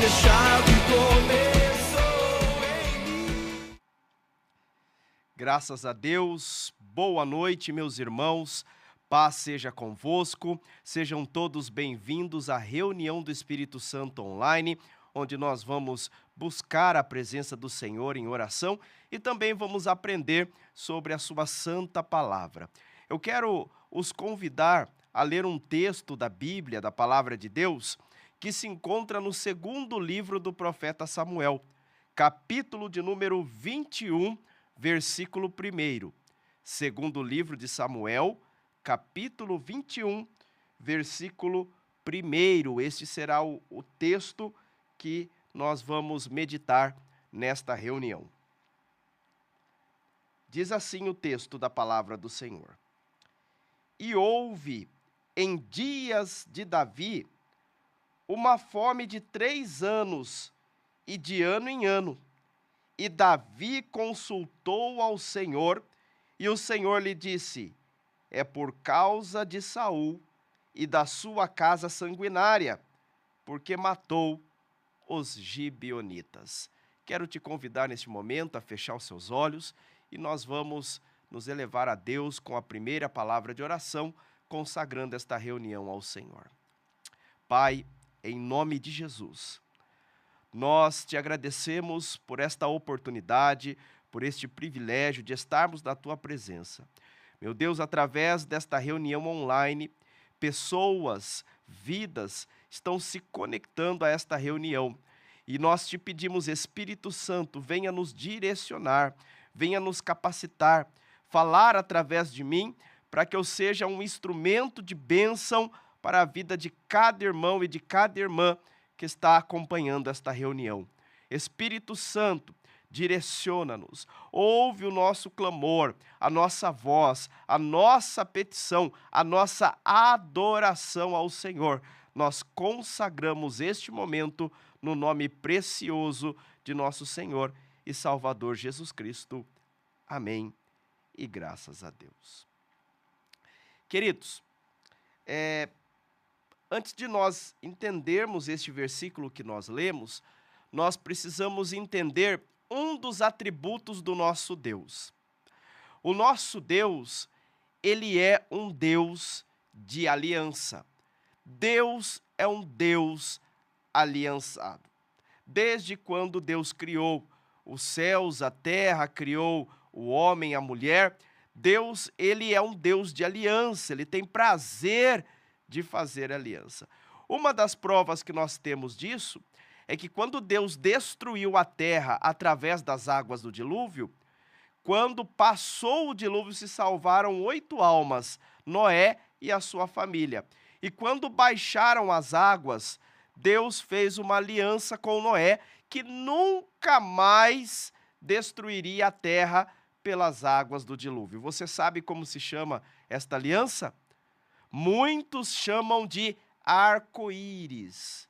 fechado começou em mim. Graças a Deus, boa noite, meus irmãos, paz seja convosco, sejam todos bem-vindos à reunião do Espírito Santo online, onde nós vamos buscar a presença do Senhor em oração e também vamos aprender sobre a sua santa palavra. Eu quero os convidar a ler um texto da Bíblia, da Palavra de Deus, que se encontra no segundo livro do profeta Samuel, capítulo de número 21, versículo 1. Segundo livro de Samuel, capítulo 21, versículo 1. Este será o texto que nós vamos meditar nesta reunião. Diz assim o texto da palavra do Senhor. E houve em dias de Davi uma fome de 3 anos, e de ano em ano. E Davi consultou ao Senhor, e o Senhor lhe disse: é por causa de Saul e da sua casa sanguinária, porque matou os gibeonitas. Quero te convidar neste momento a fechar os seus olhos, e nós vamos nos elevar a Deus com a primeira palavra de oração, consagrando esta reunião ao Senhor. Pai, em nome de Jesus, nós te agradecemos por esta oportunidade, por este privilégio de estarmos na tua presença. Meu Deus, através desta reunião online, pessoas, vidas estão se conectando a esta reunião. E nós te pedimos, Espírito Santo, venha nos direcionar, venha nos capacitar, falar através de mim, para que eu seja um instrumento de bênção para a vida de cada irmão e de cada irmã que está acompanhando esta reunião. Espírito Santo, direciona-nos, ouve o nosso clamor, a nossa voz, a nossa petição, a nossa adoração ao Senhor. Nós consagramos este momento no nome precioso de nosso Senhor e Salvador Jesus Cristo. Amém e graças a Deus. Queridos, antes de nós entendermos este versículo que nós lemos, nós precisamos entender um dos atributos do nosso Deus. O nosso Deus, ele é um Deus de aliança. Deus é um Deus aliançado. Desde quando Deus criou os céus, a terra, criou o homem, a mulher, Deus, ele é um Deus de aliança, ele tem prazer de fazer aliança. Uma das provas que nós temos disso é que quando Deus destruiu a terra através das águas do dilúvio, quando passou o dilúvio se salvaram 8 almas, Noé e a sua família. E quando baixaram as águas, Deus fez uma aliança com Noé que nunca mais destruiria a terra pelas águas do dilúvio. Você sabe como se chama esta aliança? Muitos chamam de arco-íris,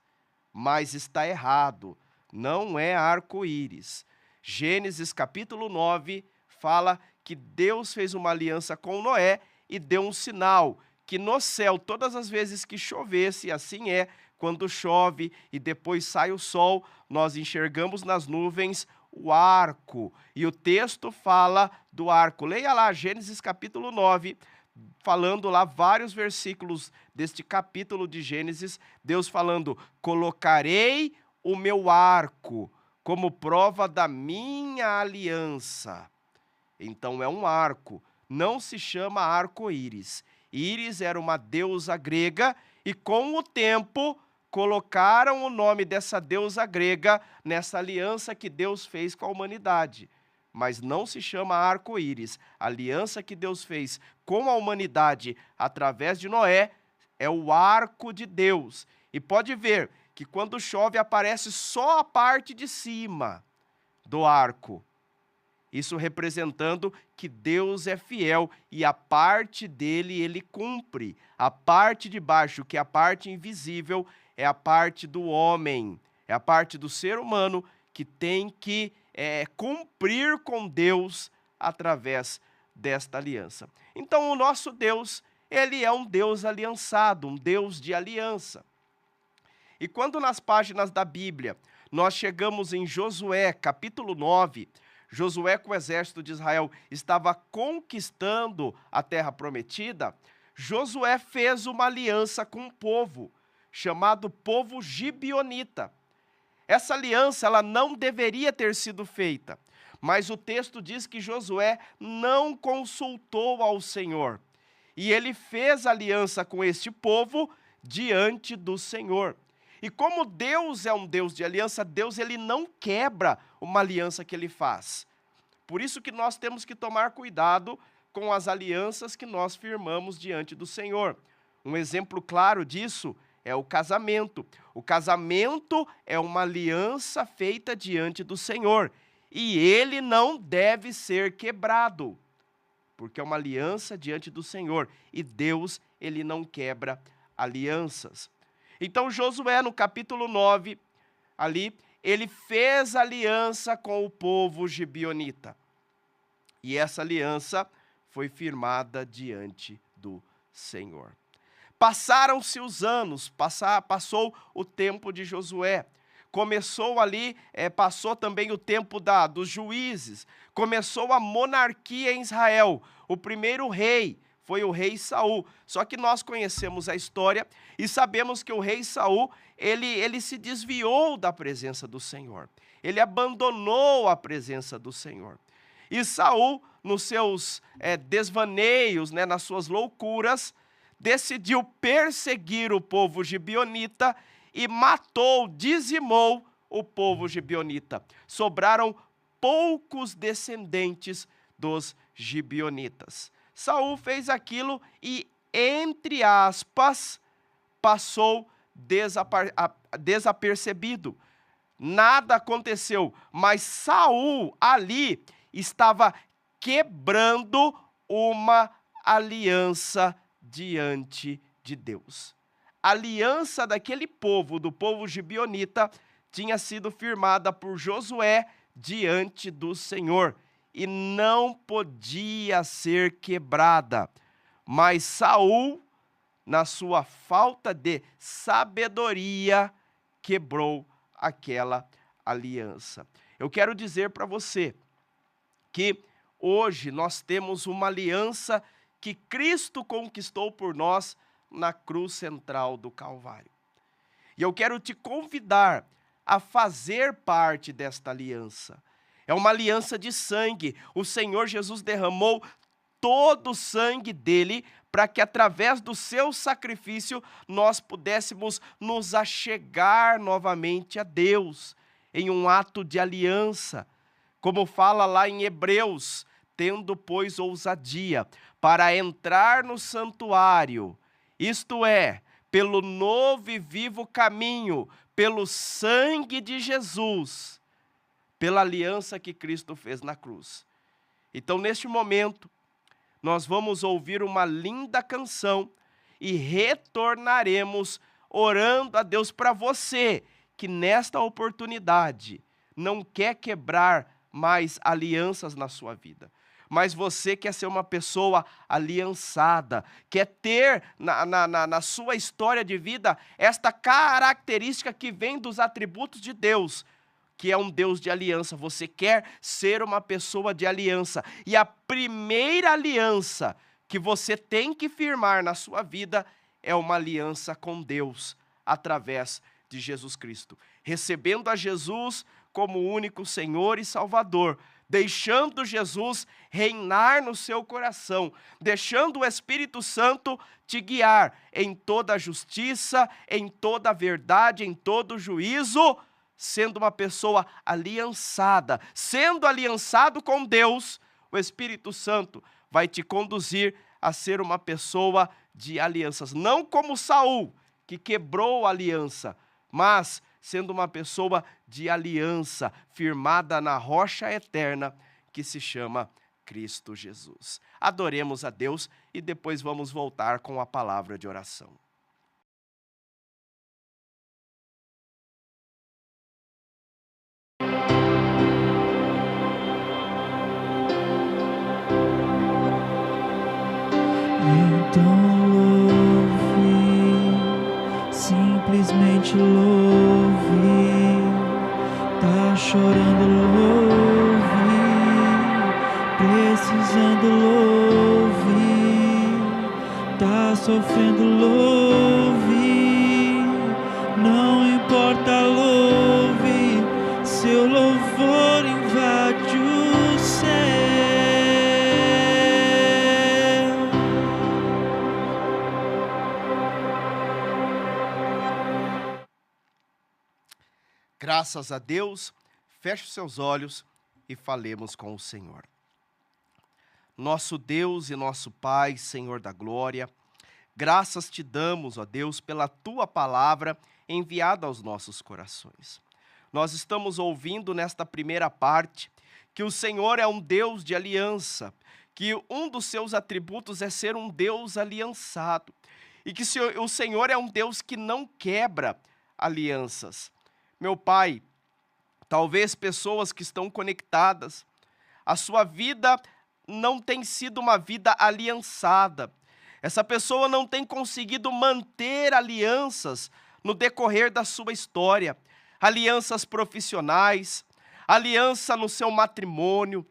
mas está errado, não é arco-íris. Gênesis capítulo 9 fala que Deus fez uma aliança com Noé e deu um sinal, que no céu, todas as vezes que chovesse, assim é, quando chove e depois sai o sol, nós enxergamos nas nuvens o arco. E o texto fala do arco. Leia lá Gênesis capítulo 9, falando lá vários versículos deste capítulo de Gênesis, Deus falando: colocarei o meu arco como prova da minha aliança. Então é um arco, não se chama arco-íris. Íris era uma deusa grega e com o tempo colocaram o nome dessa deusa grega nessa aliança que Deus fez com a humanidade. Mas não se chama arco-íris. A aliança que Deus fez com a humanidade através de Noé é o arco de Deus. E pode ver que quando chove aparece só a parte de cima do arco. Isso representando que Deus é fiel e a parte dele ele cumpre. A parte de baixo, que é a parte invisível, é a parte do homem, é a parte do ser humano que tem que cumprir com Deus através desta aliança. Então o nosso Deus, ele é um Deus aliançado, um Deus de aliança. E quando nas páginas da Bíblia nós chegamos em Josué, capítulo 9, Josué com o exército de Israel estava conquistando a terra prometida, Josué fez uma aliança com um povo, chamado povo gibeonita. Essa aliança ela não deveria ter sido feita, mas o texto diz que Josué não consultou ao Senhor. E ele fez aliança com este povo diante do Senhor. E como Deus é um Deus de aliança, Deus ele não quebra uma aliança que ele faz. Por isso que nós temos que tomar cuidado com as alianças que nós firmamos diante do Senhor. Um exemplo claro disso é o casamento. O casamento é uma aliança feita diante do Senhor. E ele não deve ser quebrado, porque é uma aliança diante do Senhor. E Deus, ele não quebra alianças. Então Josué, no capítulo 9, ali, ele fez aliança com o povo gibeonita. E essa aliança foi firmada diante do Senhor. Passaram-se os anos, passou o tempo de Josué. Começou ali, passou também o tempo dos juízes. Começou a monarquia em Israel. O primeiro rei foi o rei Saul. Só que nós conhecemos a história e sabemos que o rei Saul, ele se desviou da presença do Senhor. Ele abandonou a presença do Senhor. E Saul, nos seus desvaneios, nas suas loucuras, decidiu perseguir o povo gibeonita e matou, dizimou o povo gibeonita. Sobraram poucos descendentes dos gibeonitas. Saul fez aquilo e, entre aspas, passou desapercebido. Nada aconteceu, mas Saul ali estava quebrando uma aliança diante de Deus. A aliança daquele povo, do povo gibeonita, tinha sido firmada por Josué diante do Senhor e não podia ser quebrada. Mas Saul, na sua falta de sabedoria, quebrou aquela aliança. Eu quero dizer para você que hoje nós temos uma aliança que Cristo conquistou por nós na cruz central do Calvário. E eu quero te convidar a fazer parte desta aliança. É uma aliança de sangue. O Senhor Jesus derramou todo o sangue dele para que através do seu sacrifício nós pudéssemos nos achegar novamente a Deus em um ato de aliança. Como fala lá em Hebreus, tendo, pois, ousadia para entrar no santuário, isto é, pelo novo e vivo caminho, pelo sangue de Jesus, pela aliança que Cristo fez na cruz. Então, neste momento, nós vamos ouvir uma linda canção e retornaremos orando a Deus para você que nesta oportunidade não quer quebrar mais alianças na sua vida. Mas você quer ser uma pessoa aliançada, quer ter na sua história de vida esta característica que vem dos atributos de Deus, que é um Deus de aliança. Você quer ser uma pessoa de aliança. E a primeira aliança que você tem que firmar na sua vida é uma aliança com Deus, através de Jesus Cristo. Recebendo a Jesus como único Senhor e Salvador, deixando Jesus reinar no seu coração, deixando o Espírito Santo te guiar em toda a justiça, em toda a verdade, em todo o juízo, sendo uma pessoa aliançada, sendo aliançado com Deus, o Espírito Santo vai te conduzir a ser uma pessoa de alianças, não como Saul, que quebrou a aliança, mas sendo uma pessoa de aliança, firmada na rocha eterna, que se chama Cristo Jesus. Adoremos a Deus e depois vamos voltar com a palavra de oração. Então louve, simplesmente louve. Tá chorando, louve. Precisando, louve. Tá sofrendo, louve. Não importa, louve. Seu louvor invade o céu. Graças a Deus, feche os seus olhos e falemos com o Senhor. Nosso Deus e nosso Pai, Senhor da glória, graças te damos, ó Deus, pela tua palavra enviada aos nossos corações. Nós estamos ouvindo nesta primeira parte que o Senhor é um Deus de aliança, que um dos seus atributos é ser um Deus aliançado, e que o Senhor é um Deus que não quebra alianças. Meu Pai, talvez pessoas que estão conectadas, a sua vida não tem sido uma vida aliançada. Essa pessoa não tem conseguido manter alianças no decorrer da sua história. Alianças profissionais, aliança no seu matrimônio,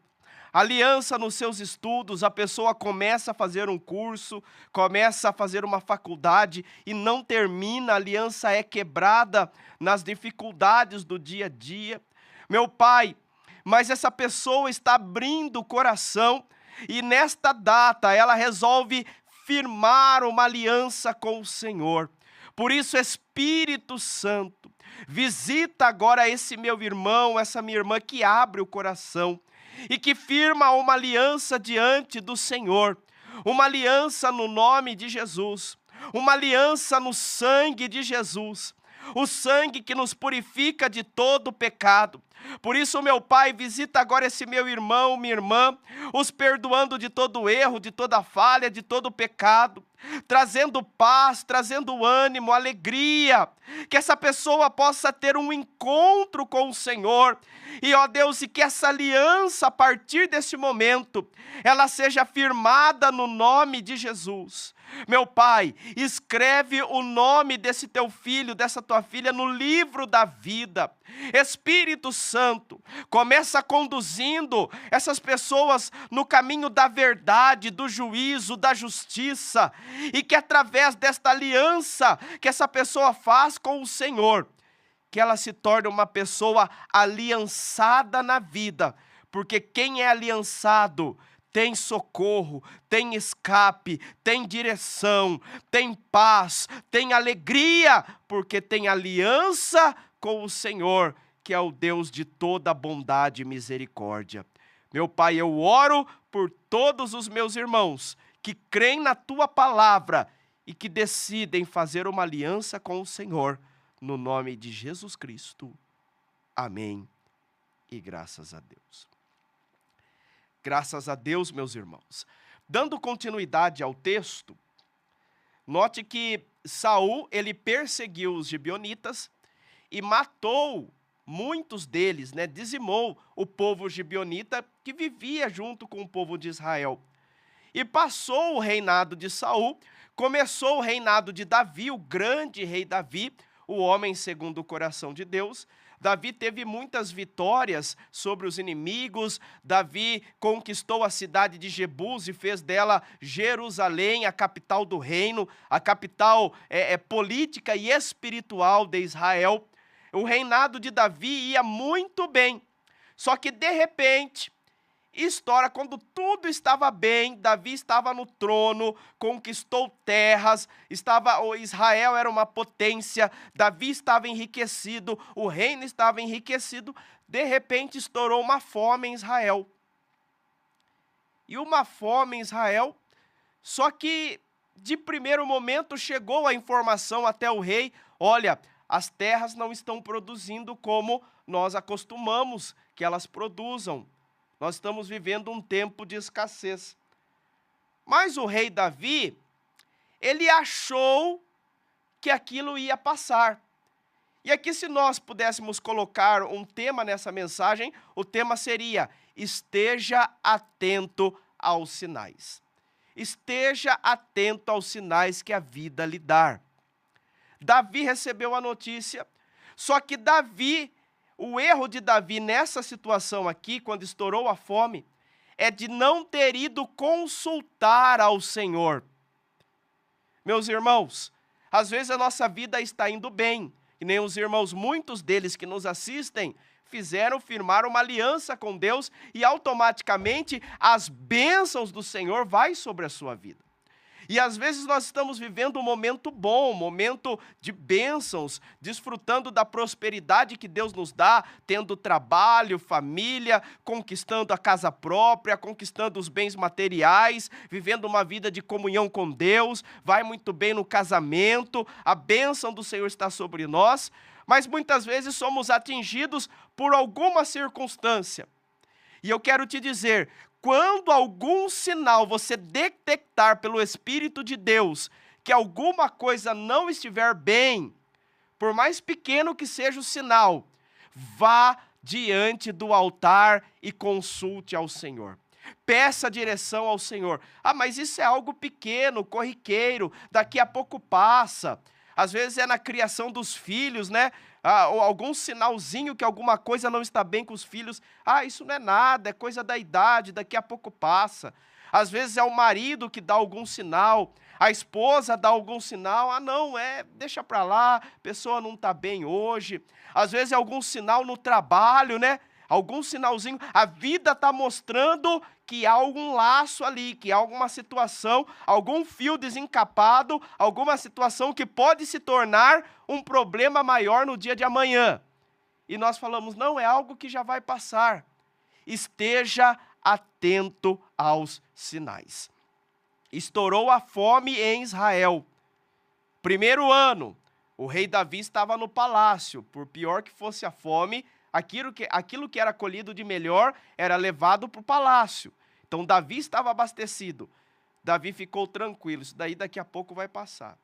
aliança nos seus estudos. A pessoa começa a fazer um curso, começa a fazer uma faculdade e não termina, a aliança é quebrada nas dificuldades do dia a dia. Meu Pai, mas essa pessoa está abrindo o coração e nesta data ela resolve firmar uma aliança com o Senhor. Por isso, Espírito Santo, visita agora esse meu irmão, essa minha irmã que abre o coração e que firma uma aliança diante do Senhor, uma aliança no nome de Jesus, uma aliança no sangue de Jesus, o sangue que nos purifica de todo pecado. Por isso, meu Pai, visita agora esse meu irmão, minha irmã, os perdoando de todo erro, de toda falha, de todo pecado, trazendo paz, trazendo ânimo, alegria, que essa pessoa possa ter um encontro com o Senhor, e ó Deus, e que essa aliança, a partir desse momento, ela seja firmada no nome de Jesus. Meu Pai, escreve o nome desse teu filho, dessa tua filha no livro da vida. Espírito Santo, começa conduzindo essas pessoas no caminho da verdade, do juízo, da justiça, e que através desta aliança que essa pessoa faz com o Senhor, que ela se torne uma pessoa aliançada na vida, porque quem é aliançado tem socorro, tem escape, tem direção, tem paz, tem alegria, porque tem aliança com o Senhor, que é o Deus de toda bondade e misericórdia. Meu Pai, eu oro por todos os meus irmãos que creem na tua palavra e que decidem fazer uma aliança com o Senhor, no nome de Jesus Cristo. Amém. E graças a Deus. Graças a Deus, meus irmãos. Dando continuidade ao texto, note que Saul, ele perseguiu os gibeonitas e matou muitos deles, dizimou o povo gibeonita que vivia junto com o povo de Israel. E passou o reinado de Saul, começou o reinado de Davi, o grande rei Davi, o homem segundo o coração de Deus. Davi teve muitas vitórias sobre os inimigos. Davi conquistou a cidade de Jebus e fez dela Jerusalém, a capital do reino, a capital política e espiritual de Israel. O reinado de Davi ia muito bem, só que de repente, estoura quando tudo estava bem. Davi estava no trono, conquistou terras, Israel era uma potência, Davi estava enriquecido, o reino estava enriquecido. De repente estourou uma fome em Israel. E uma fome em Israel, só que de primeiro momento chegou a informação até o rei: olha, as terras não estão produzindo como nós acostumamos que elas produzam. Nós estamos vivendo um tempo de escassez. Mas o rei Davi, ele achou que aquilo ia passar. E aqui, se nós pudéssemos colocar um tema nessa mensagem, o tema seria: esteja atento aos sinais. Esteja atento aos sinais que a vida lhe dá. Davi recebeu a notícia, só que Davi, o erro de Davi nessa situação aqui, quando estourou a fome, é de não ter ido consultar ao Senhor. Meus irmãos, às vezes a nossa vida está indo bem, e nem os irmãos, muitos deles que nos assistem, firmaram uma aliança com Deus e automaticamente as bênçãos do Senhor vai sobre a sua vida. E às vezes nós estamos vivendo um momento bom, um momento de bênçãos, desfrutando da prosperidade que Deus nos dá, tendo trabalho, família, conquistando a casa própria, conquistando os bens materiais, vivendo uma vida de comunhão com Deus, vai muito bem no casamento, a bênção do Senhor está sobre nós, mas muitas vezes somos atingidos por alguma circunstância. E eu quero te dizer, quando algum sinal você detectar pelo Espírito de Deus que alguma coisa não estiver bem, por mais pequeno que seja o sinal, vá diante do altar e consulte ao Senhor. Peça direção ao Senhor. Ah, mas isso é algo pequeno, corriqueiro, daqui a pouco passa. Às vezes é na criação dos filhos, né? Ou algum sinalzinho que alguma coisa não está bem com os filhos. Ah, isso não é nada, é coisa da idade, daqui a pouco passa. Às vezes é o marido que dá algum sinal, a esposa dá algum sinal. Ah, não, deixa pra lá, a pessoa não está bem hoje. Às vezes é algum sinal no trabalho, né? Algum sinalzinho, a vida está mostrando que há algum laço ali, que há alguma situação, algum fio desencapado, alguma situação que pode se tornar um problema maior no dia de amanhã. E nós falamos, não, é algo que já vai passar. Esteja atento aos sinais. Estourou a fome em Israel. Primeiro ano, o rei Davi estava no palácio, por pior que fosse a fome, aquilo que era colhido de melhor era levado para o palácio. Então Davi estava abastecido. Davi ficou tranquilo, isso daí daqui a pouco vai passar.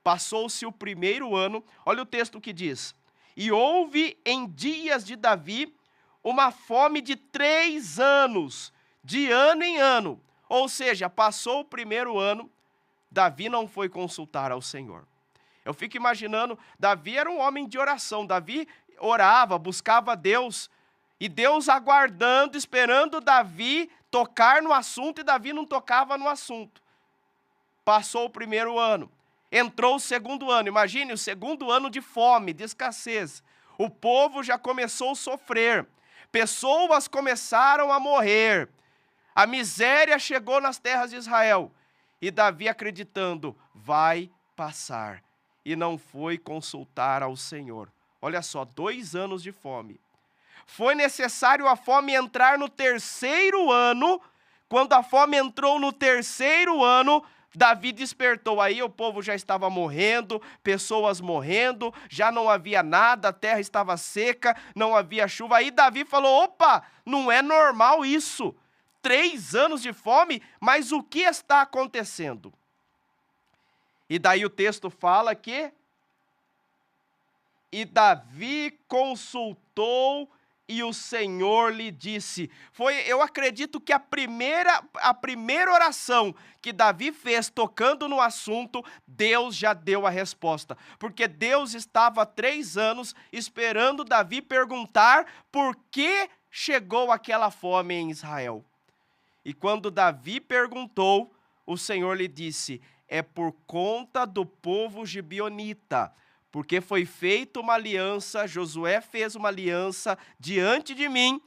Passou-se o primeiro ano, olha o texto que diz, e houve em dias de Davi uma fome de 3 anos, de ano em ano. Ou seja, passou o primeiro ano, Davi não foi consultar ao Senhor. Eu fico imaginando, Davi era um homem de oração, Davi orava, buscava Deus, e Deus aguardando, esperando Davi tocar no assunto, e Davi não tocava no assunto. Passou o primeiro ano, entrou o segundo ano, imagine o segundo ano de fome, de escassez. O povo já começou a sofrer, pessoas começaram a morrer, a miséria chegou nas terras de Israel, e Davi acreditando, vai passar, e não foi consultar ao Senhor. Olha só, 2 anos de fome. Foi necessário a fome entrar no 3º ano. Quando a fome entrou no 3º ano, Davi despertou. Aí o povo já estava morrendo, pessoas morrendo, já não havia nada, a terra estava seca, não havia chuva. Aí Davi falou, opa, não é normal isso. 3 anos de fome, mas o que está acontecendo? E daí o texto fala que e Davi consultou e o Senhor lhe disse. Eu acredito que a primeira oração que Davi fez tocando no assunto, Deus já deu a resposta. Porque Deus estava há 3 anos esperando Davi perguntar por que chegou aquela fome em Israel. E quando Davi perguntou, o Senhor lhe disse, é por conta do povo gibeonita. Porque foi feita uma aliança, Josué fez uma aliança diante de mim,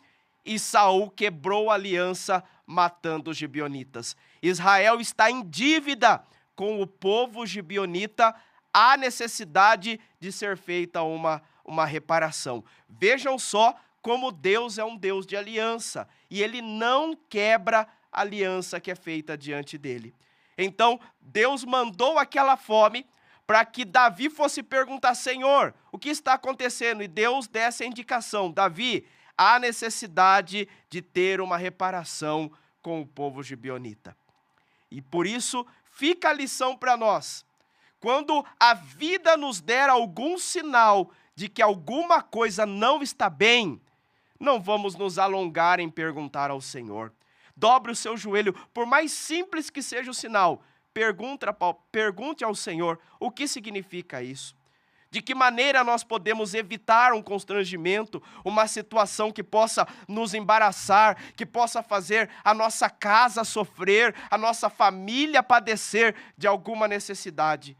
e Saul quebrou a aliança, matando os gibeonitas. Israel está em dívida com o povo gibeonita, há necessidade de ser feita uma reparação. Vejam só como Deus é um Deus de aliança, e Ele não quebra a aliança que é feita diante dEle. Então, Deus mandou aquela fome, para que Davi fosse perguntar, Senhor, o que está acontecendo? E Deus desse a indicação, Davi, há necessidade de ter uma reparação com o povo gibeonita. E por isso, fica a lição para nós. Quando a vida nos der algum sinal de que alguma coisa não está bem, não vamos nos alongar em perguntar ao Senhor. Dobre o seu joelho, por mais simples que seja o sinal, pergunte ao Senhor o que significa isso. De que maneira nós podemos evitar um constrangimento, uma situação que possa nos embaraçar, que possa fazer a nossa casa sofrer, a nossa família padecer de alguma necessidade.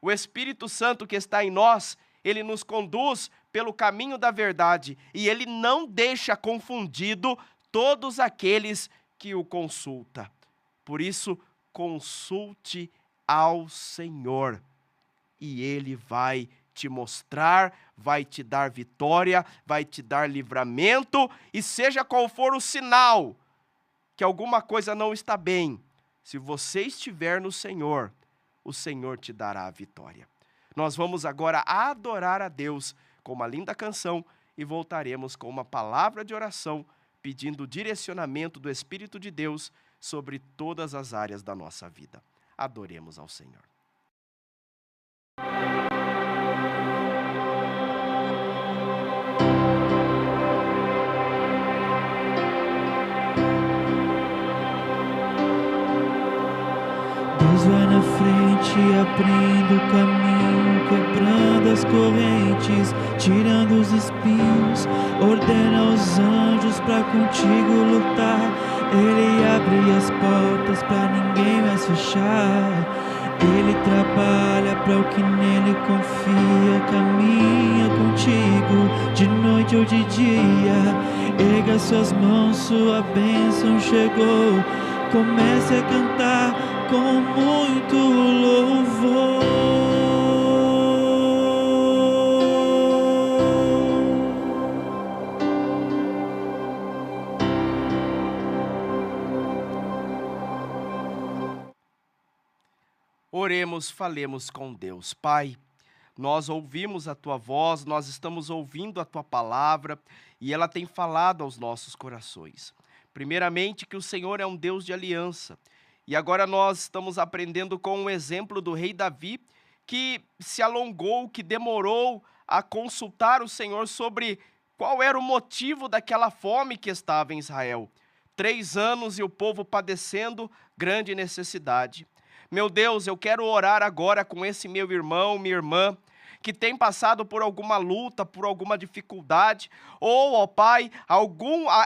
O Espírito Santo que está em nós, ele nos conduz pelo caminho da verdade e ele não deixa confundido todos aqueles que o consultam. Por isso, consulte ao Senhor e ele vai te mostrar, vai te dar vitória, vai te dar livramento, e seja qual for o sinal que alguma coisa não está bem, se você estiver no Senhor, o Senhor te dará a vitória. Nós vamos agora adorar a Deus com uma linda canção e voltaremos com uma palavra de oração, pedindo o direcionamento do Espírito de Deus sobre todas as áreas da nossa vida. Adoremos ao Senhor. Deus vai na frente, abrindo o caminho, quebrando as correntes, tirando os espinhos, ordena aos anjos pra contigo lutar. Ele abre as portas pra ninguém mais fechar. Ele trabalha para o que nele confia, caminha contigo de noite ou de dia. Erga suas mãos, sua bênção chegou. Comece a cantar com muito louvor. Oremos, falemos com Deus. Pai, nós ouvimos a Tua voz, nós estamos ouvindo a Tua palavra e ela tem falado aos nossos corações. Primeiramente, que o Senhor é um Deus de aliança. E agora nós estamos aprendendo com o exemplo do rei Davi, que se alongou, que demorou a consultar o Senhor sobre qual era o motivo daquela fome que estava em Israel. 3 anos e o povo padecendo grande necessidade. Meu Deus, eu quero orar agora com esse meu irmão, minha irmã, que tem passado por alguma luta, por alguma dificuldade, ou, ó Pai,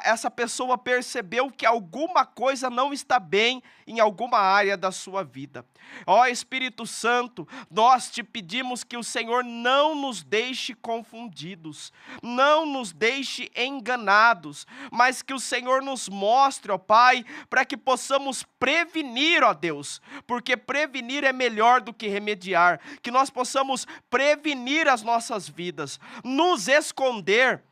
essa pessoa percebeu que alguma coisa não está bem em alguma área da sua vida. Ó Espírito Santo, nós te pedimos que o Senhor não nos deixe confundidos, não nos deixe enganados, mas que o Senhor nos mostre, ó Pai, para que possamos prevenir, ó Deus, porque prevenir é melhor do que remediar, que nós possamos prevenir as nossas vidas, nos esconder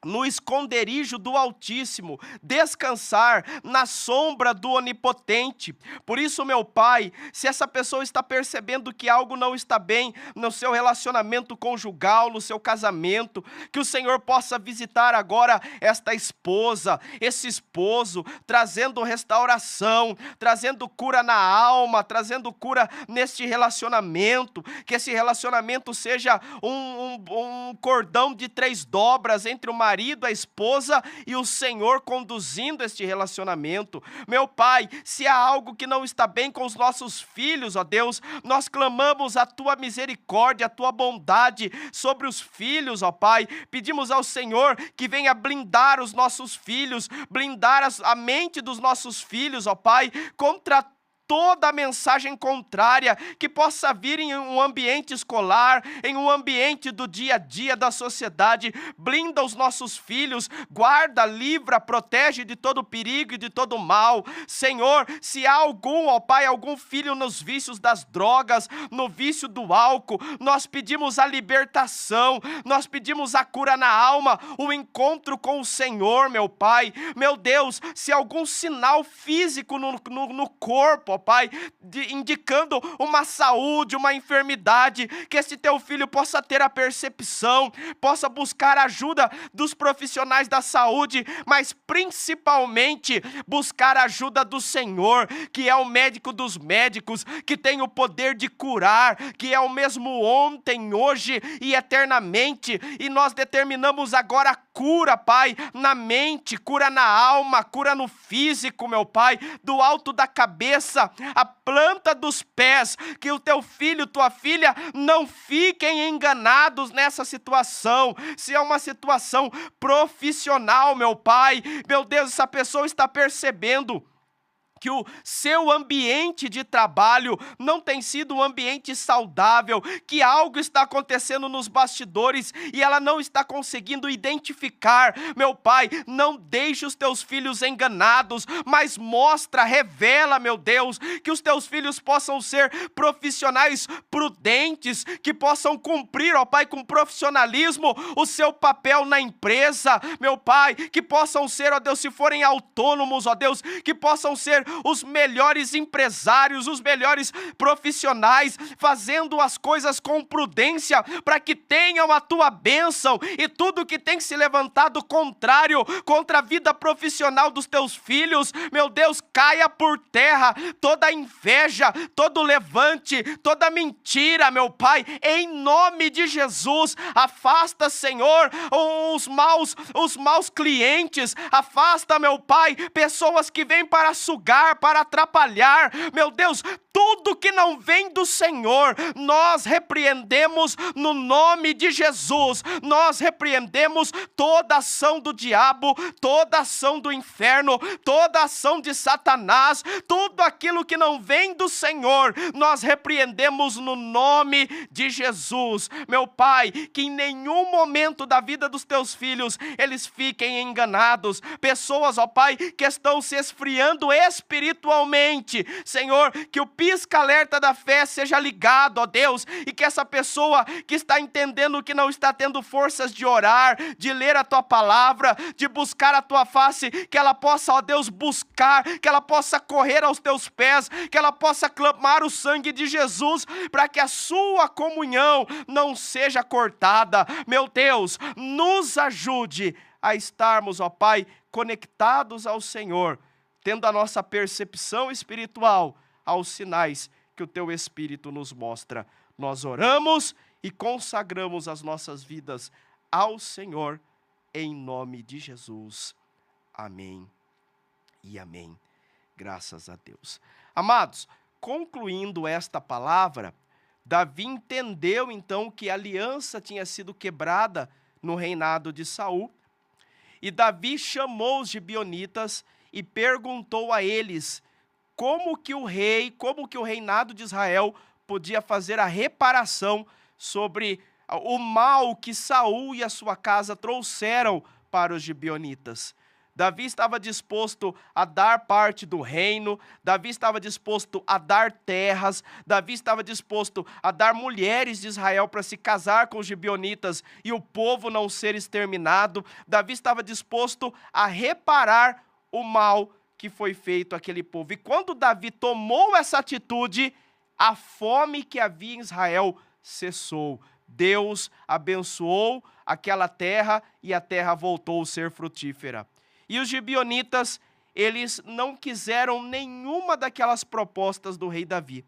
no esconderijo do Altíssimo, descansar na sombra do Onipotente. Por isso, meu Pai, se essa pessoa está percebendo que algo não está bem no seu relacionamento conjugal, no seu casamento, que o Senhor possa visitar agora esta esposa, esse esposo, trazendo restauração, trazendo cura na alma, trazendo cura neste relacionamento, que esse relacionamento seja um cordão de 3 dobras entre o marido, a esposa e o Senhor conduzindo este relacionamento. Meu Pai, se há algo que não está bem com os nossos filhos, ó Deus, nós clamamos a Tua misericórdia, a Tua bondade sobre os filhos, ó Pai. Pedimos ao Senhor que venha blindar os nossos filhos, blindar a mente dos nossos filhos, ó Pai, contra toda a mensagem contrária que possa vir em um ambiente escolar, em um ambiente do dia a dia da sociedade. Blinda os nossos filhos, guarda, livra, protege de todo perigo e de todo mal. Senhor, se há algum, ó Pai, algum filho nos vícios das drogas, no vício do álcool, nós pedimos a libertação, nós pedimos a cura na alma, o encontro com o Senhor, meu Pai. Meu Deus, se há algum sinal físico no corpo, ó Pai, indicando uma saúde, uma enfermidade, que esse teu filho possa ter a percepção, possa buscar a ajuda dos profissionais da saúde, mas principalmente buscar a ajuda do Senhor, que é o médico dos médicos, que tem o poder de curar, que é o mesmo ontem, hoje e eternamente, e nós determinamos agora a cura, Pai, na mente, cura na alma, cura no físico, meu Pai, do alto da cabeça cabeça, a planta dos pés, que o teu filho, tua filha, não fiquem enganados nessa situação. Se é uma situação profissional, meu Pai, meu Deus, essa pessoa está percebendo que o seu ambiente de trabalho não tem sido um ambiente saudável, que algo está acontecendo nos bastidores e ela não está conseguindo identificar. Meu Pai, não deixe os teus filhos enganados, mas mostra, revela, meu Deus, que os teus filhos possam ser profissionais prudentes, que possam cumprir, ó Pai, com profissionalismo o seu papel na empresa, meu Pai, que possam ser, ó Deus, se forem autônomos, ó Deus, que possam ser os melhores empresários, os melhores profissionais, fazendo as coisas com prudência, para que tenham a tua bênção, e tudo que tem se levantado contrário contra a vida profissional dos teus filhos, meu Deus, caia por terra, toda inveja, todo levante, toda mentira, meu Pai, em nome de Jesus. Afasta, Senhor, os maus clientes, afasta, meu Pai, pessoas que vêm para sugar, para atrapalhar, meu Deus, tudo que não vem do Senhor, nós repreendemos no nome de Jesus. Nós repreendemos toda ação do diabo, toda ação do inferno, toda ação de Satanás, tudo aquilo que não vem do Senhor, nós repreendemos no nome de Jesus. Meu Pai, que em nenhum momento da vida dos teus filhos eles fiquem enganados, pessoas, ó Pai, que estão se esfriando espiritualmente, Senhor, que o pisca-alerta da fé seja ligado, ó Deus, e que essa pessoa que está entendendo que não está tendo forças de orar, de ler a tua palavra, de buscar a tua face, que ela possa, ó Deus, buscar, que ela possa correr aos teus pés, que ela possa clamar o sangue de Jesus, para que a sua comunhão não seja cortada. Meu Deus, nos ajude a estarmos, ó Pai, conectados ao Senhor, tendo a nossa percepção espiritual aos sinais que o teu Espírito nos mostra. Nós oramos e consagramos as nossas vidas ao Senhor, em nome de Jesus. Amém e amém. Graças a Deus. Amados, concluindo esta palavra, Davi entendeu então que a aliança tinha sido quebrada no reinado de Saul, e Davi chamou os gibeonitas e perguntou a eles como que o reinado de Israel podia fazer a reparação sobre o mal que Saul e a sua casa trouxeram para os gibeonitas. Davi estava disposto a dar parte do reino, Davi estava disposto a dar terras, Davi estava disposto a dar mulheres de Israel para se casar com os gibeonitas e o povo não ser exterminado. Davi estava disposto a reparar o mal que foi feito àquele povo. E quando Davi tomou essa atitude, a fome que havia em Israel cessou. Deus abençoou aquela terra e a terra voltou a ser frutífera. E os gibeonitas, eles não quiseram nenhuma daquelas propostas do rei Davi.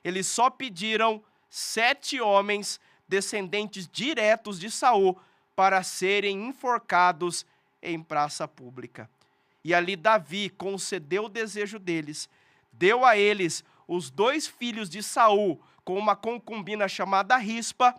Eles só pediram 7 homens descendentes diretos de Saul para serem enforcados em praça pública. E ali Davi concedeu o desejo deles, deu a eles os 2 filhos de Saul com uma concubina chamada Rispa,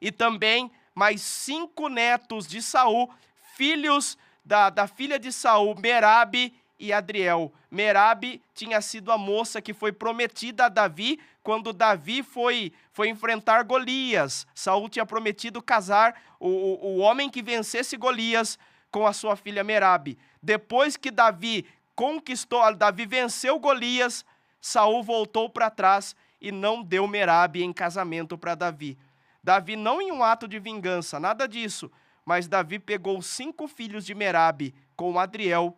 e também mais 5 netos de Saul, filhos da filha de Saul, Merabe e Adriel. Merabe tinha sido a moça que foi prometida a Davi quando Davi foi enfrentar Golias. Saul tinha prometido casar o homem que vencesse Golias com a sua filha Merabe. Depois que Davi venceu Golias, Saul voltou para trás e não deu Merabe em casamento para Davi. Davi não em um ato de vingança, nada disso, mas Davi pegou 5 filhos de Merabe com Adriel,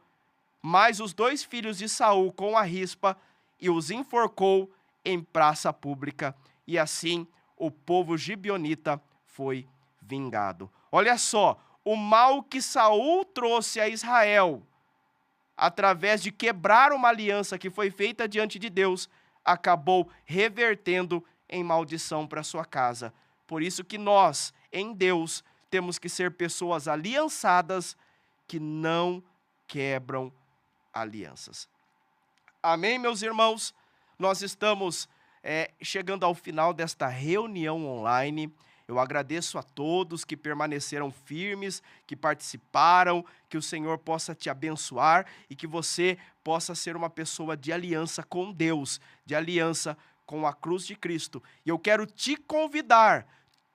mais os 2 filhos de Saul com a Rispa, e os enforcou em praça pública. E assim o povo gibeonita foi vingado. Olha só, o mal que Saul trouxe a Israel, através de quebrar uma aliança que foi feita diante de Deus, acabou revertendo em maldição para sua casa. Por isso que nós, em Deus, temos que ser pessoas aliançadas que não quebram alianças. Amém, meus irmãos? nós estamos chegando ao final desta reunião online. Eu agradeço a todos que permaneceram firmes, que participaram, que o Senhor possa te abençoar e que você possa ser uma pessoa de aliança com Deus, de aliança com a cruz de Cristo. E eu quero te convidar,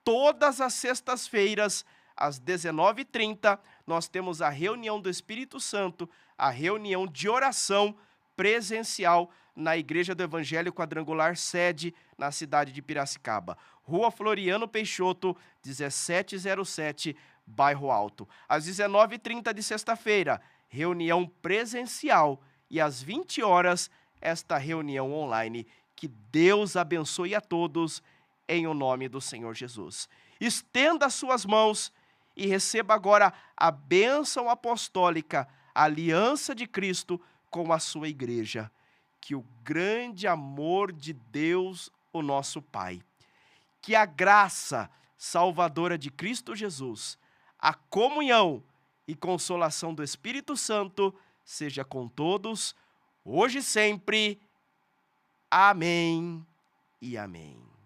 todas as sextas-feiras, às 19h30, nós temos a reunião do Espírito Santo, a reunião de oração presencial na Igreja do Evangelho Quadrangular Sede, na cidade de Piracicaba. Rua Floriano Peixoto, 1707, Bairro Alto. Às 19h30 de sexta-feira, reunião presencial e às 20 horas, esta reunião online. Que Deus abençoe a todos em o nome do Senhor Jesus. Estenda as suas mãos e receba agora a bênção apostólica, a aliança de Cristo com a sua igreja. Que o grande amor de Deus, o nosso Pai, que a graça salvadora de Cristo Jesus, a comunhão e consolação do Espírito Santo seja com todos, hoje e sempre. Amém e amém.